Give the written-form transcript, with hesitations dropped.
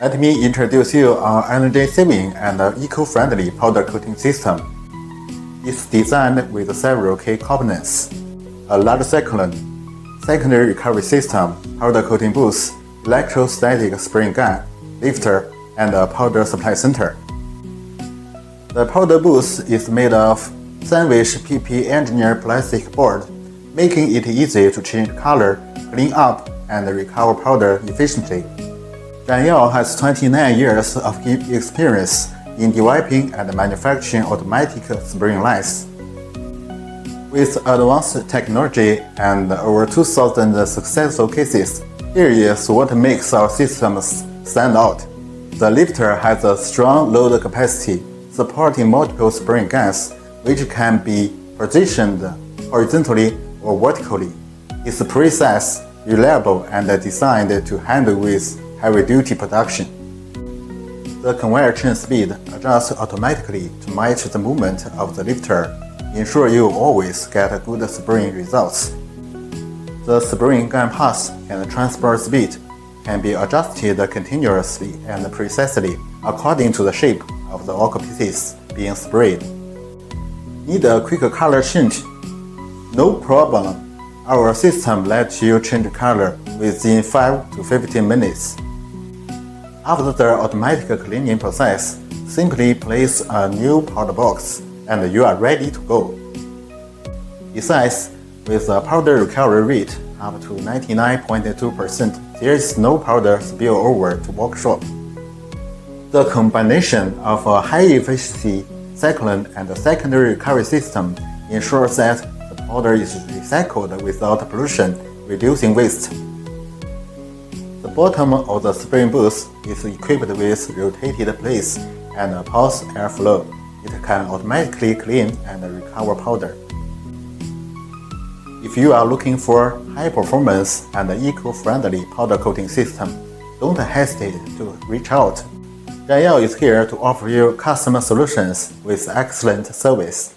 Let me introduce you our energy-saving and eco-friendly powder coating system. It's designed with several key components: a large cyclone, secondary recovery system, powder coating booth, electrostatic spraying gun, lifter, and a powder supply center. The powder booth is made of Sinmona PP engineered plastic board, making it easy to change color, clean up, and recover powder efficiently. Rich-ZhYao has 29 years of experience in developing and manufacturing automatic spraying lines. With advanced technology and over 2,000 successful cases, here is what makes our systems stand out. The lifter has a strong load capacity, supporting multiple spraying guns, which can be positioned horizontally or vertically. It's precise, reliable, and designed to handle with heavy-duty production. The conveyor chain speed adjusts automatically to match the movement of the lifter, ensure you always get good spraying results. The spraying gun path and transport speed can be adjusted continuously and precisely according to the shape of the workpieces being sprayed. Need a quick color change? No problem. Our system lets you change color within 5 to 15 minutes. After the automatic cleaning process, simply place a new powder box and you are ready to go. Besides, with a powder recovery rate up to 99.2%, there is no powder spill over to workshop. The combination of a high-efficiency cyclone and a secondary recovery system ensures that the powder is recycled without pollution, reducing waste. The bottom of the spraying booth is equipped with rotated plates and pulse airflow. It can automatically clean and recover powder. If you are looking for high-performance and eco-friendly powder coating system, don't hesitate to reach out. Rich-ZhYao is here to offer you customer solutions with excellent service.